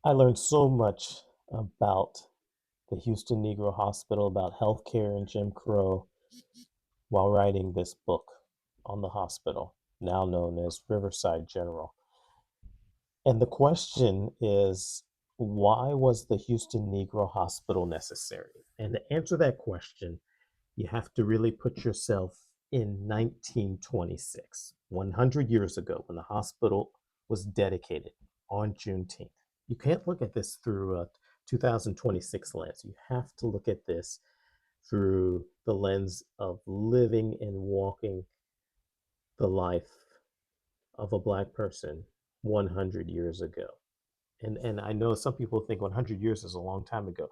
I learned so much about the Houston Negro Hospital, about healthcare and Jim Crow, while writing this book on the hospital, now known as Riverside General. And the question is, why was the Houston Negro Hospital necessary? And to answer that question, you have to really put yourself in 1926, 100 years ago, when the hospital was dedicated on Juneteenth. You can't look at this through a 2026 lens. You have to look at this through the lens of living and walking the life of a Black person 100 years ago. And I know some people think 100 years is a long time ago.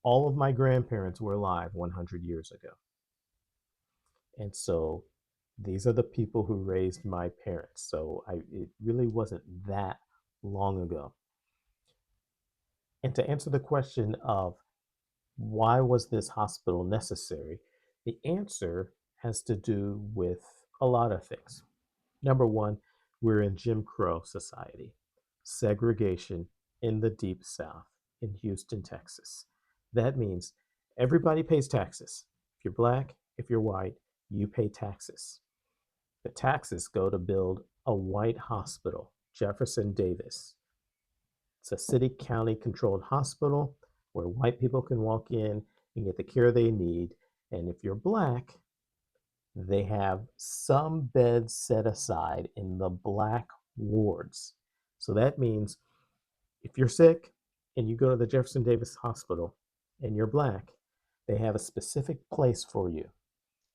All of my grandparents were alive 100 years ago. And so these are the people who raised my parents. So it really wasn't that long ago. And to answer the question of why was this hospital necessary, the answer has to do with a lot of things. Number one, we're in Jim Crow society, segregation in the deep South in Houston, Texas. That means everybody pays taxes. If you're Black, if you're white, you pay taxes. The taxes go to build a white hospital, Jefferson Davis. It's a city county controlled hospital where white people can walk in and get the care they need. And if you're Black, they have some beds set aside in the Black wards. So that means if you're sick and you go to the Jefferson Davis Hospital and you're Black, they have a specific place for you.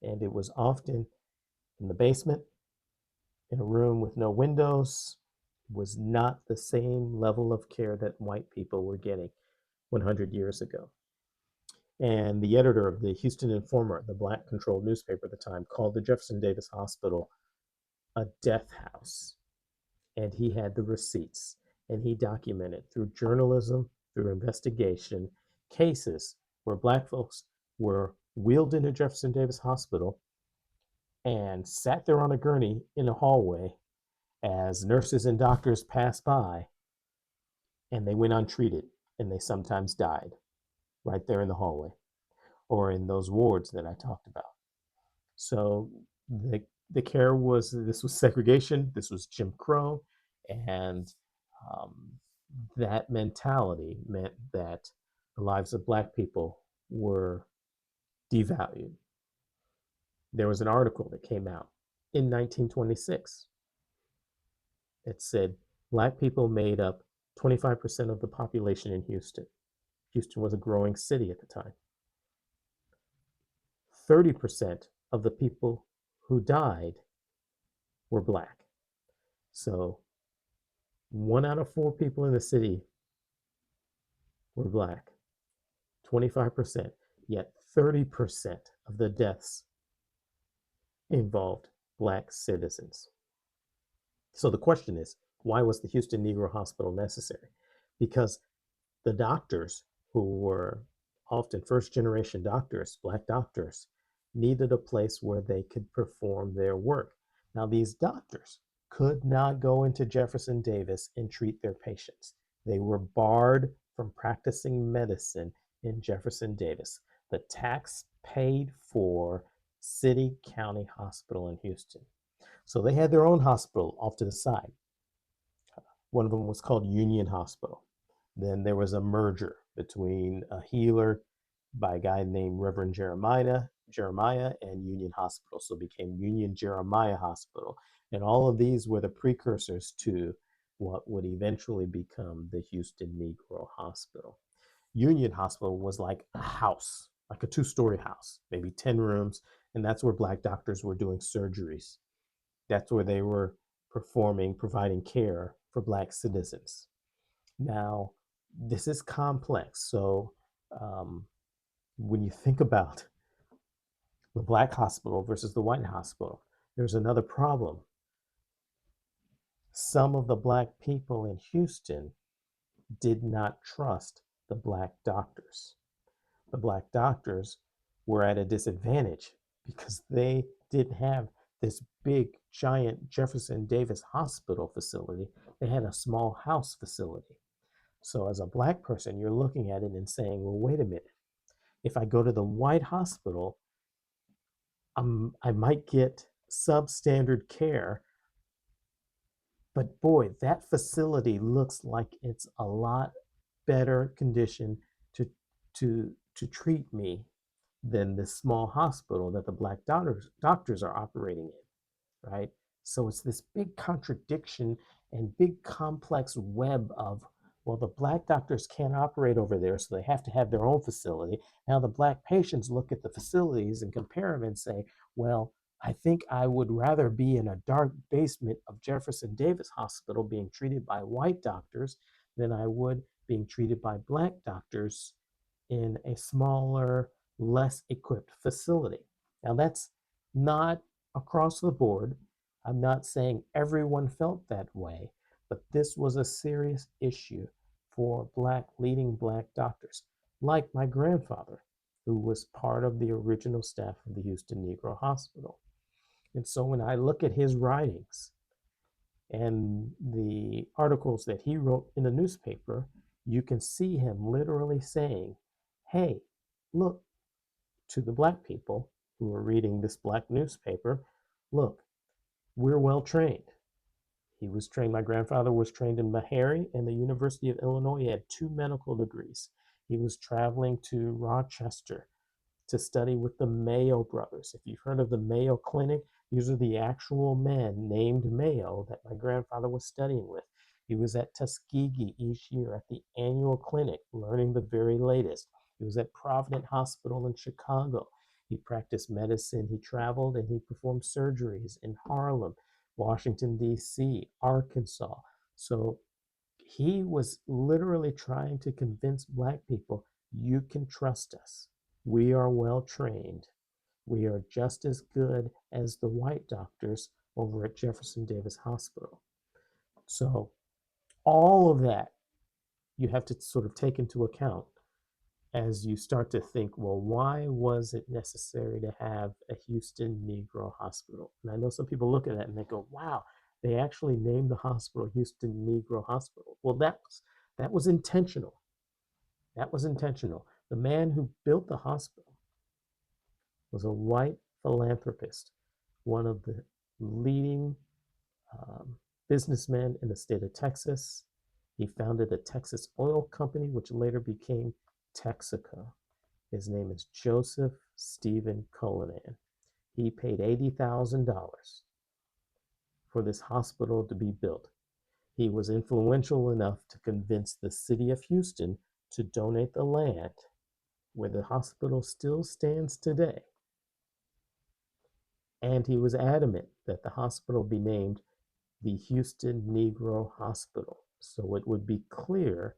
And it was often in the basement, in a room with no windows, was not the same level of care that white people were getting 100 years ago. And the editor of the Houston Informer, the Black controlled newspaper at the time, called the Jefferson Davis Hospital a death house. And he had the receipts, and he documented through journalism, through investigation, cases where Black folks were wheeled into Jefferson Davis Hospital and sat there on a gurney in a hallway as nurses and doctors passed by, and they went untreated, and they sometimes died right there in the hallway or in those wards that I talked about. So the care was, this was segregation, this was Jim Crow, and um, that mentality meant that the lives of Black people were devalued. There was an article that came out in 1926. It said Black people made up 25% of the population in Houston. Houston was a growing city at the time. 30% of the people who died were Black. So 1 out of 4 people in the city were Black, 25%, yet 30% of the deaths involved Black citizens. So the question is, why was the Houston Negro Hospital necessary? Because the doctors, who were often first generation doctors, Black doctors, needed a place where they could perform their work. Now, these doctors could not go into Jefferson Davis and treat their patients. They were barred from practicing medicine in Jefferson Davis, the tax paid for city county hospital in Houston. So they had their own hospital off to the side. One of them was called Union Hospital. Then there was a merger between a healer by a guy named Reverend Jeremiah and Union Hospital. So it became Union Jeremiah Hospital. And all of these were the precursors to what would eventually become the Houston Negro Hospital. Union Hospital was like a house, like a 2-story house, maybe 10 rooms. And that's where Black doctors were doing surgeries. That's where they were providing care for Black citizens. Now, this is complex. So, um, when you think about the Black hospital versus the white hospital, there's another problem. Some of the Black people in Houston did not trust the Black doctors. The Black doctors were at a disadvantage because they didn't have this big, giant Jefferson Davis hospital facility. They had a small house facility. So as a black person, you're looking at it and saying, well, wait a minute. If I go to the white hospital, I might get substandard care, but boy, that facility looks like it's a lot better condition to to treat me than the small hospital that the black doctors are operating in, right? So it's this big contradiction and big complex web of, well, the black doctors can't operate over there, so they have to have their own facility. Now the black patients look at the facilities and compare them and say, well, I think I would rather be in a dark basement of Jefferson Davis Hospital being treated by white doctors than I would being treated by black doctors in a smaller, less equipped facility. Now, that's not across the board. I'm not saying everyone felt that way, but this was a serious issue for leading black doctors, like my grandfather, who was part of the original staff of the Houston Negro Hospital. And so when I look at his writings and the articles that he wrote in the newspaper, you can see him literally saying, hey, look, to the black people who are reading this black newspaper, look, we're well trained. He was trained, my grandfather was trained in Meharry and the University of Illinois. He had 2 medical degrees. He was traveling to Rochester to study with the Mayo brothers. If you've heard of the Mayo Clinic, these are the actual men named Mayo that my grandfather was studying with. He was at Tuskegee each year at the annual clinic, learning the very latest. He was at Providence Hospital in Chicago. He practiced medicine. He traveled and he performed surgeries in Harlem, Washington, D.C., Arkansas. So he was literally trying to convince black people, you can trust us. We are well trained. We are just as good as the white doctors over at Jefferson Davis Hospital. So, all of that you have to sort of take into account as you start to think, well, why was it necessary to have a Houston Negro Hospital? And I know some people look at that and they go, wow, they actually named the hospital Houston Negro Hospital. Well, that was intentional. That was intentional. The man who built the hospital was a white philanthropist, one of the leading um, businessmen in the state of Texas. He founded the Texas Oil Company, which later became Texaco. His name is Joseph Stephen Cullinan. He paid $80,000 for this hospital to be built. He was influential enough to convince the city of Houston to donate the land where the hospital still stands today. And he was adamant that the hospital be named the Houston Negro Hospital. So it would be clear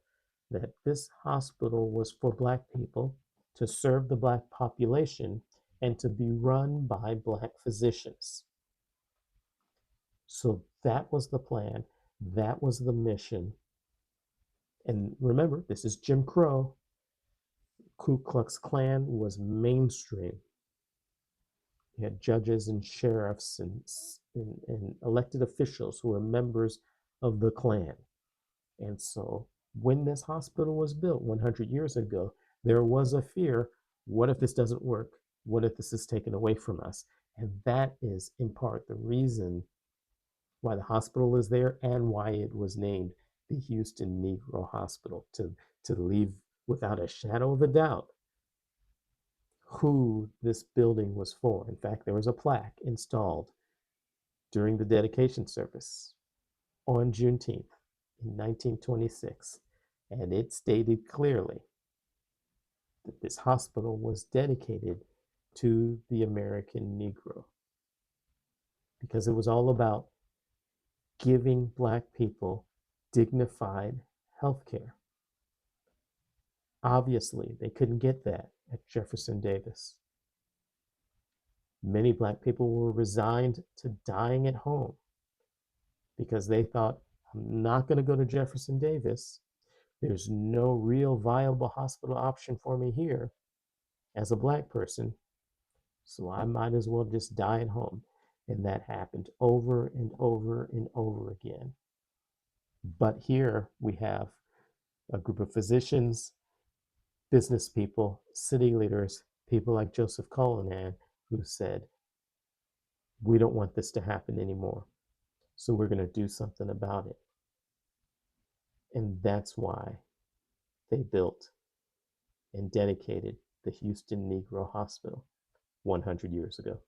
that this hospital was for black people, to serve the black population, and to be run by black physicians. So that was the plan. That was the mission. And remember, this is Jim Crow. Ku Klux Klan was mainstream. You had judges and sheriffs and elected officials who were members of the Klan. And so when this hospital was built 100 years ago, there was a fear, what if this doesn't work? What if this is taken away from us? And that is in part the reason why the hospital is there and why it was named the Houston Negro Hospital, to leave without a shadow of a doubt who this building was for. In fact, there was a plaque installed during the dedication service on Juneteenth in 1926, and it stated clearly that this hospital was dedicated to the American Negro, because it was all about giving black people dignified health care. Obviously, they couldn't get that at Jefferson Davis. Many black people were resigned to dying at home because they thought, I'm not going to go to Jefferson Davis. There's no real viable hospital option for me here as a black person, so I might as well just die at home. And that happened over and over and over again. But here we have A group of physicians, business people, city leaders, people like Joseph Cullinan, who said, we don't want this to happen anymore. So we're going to do something about it. And that's why they built and dedicated the Houston Negro Hospital 100 years ago.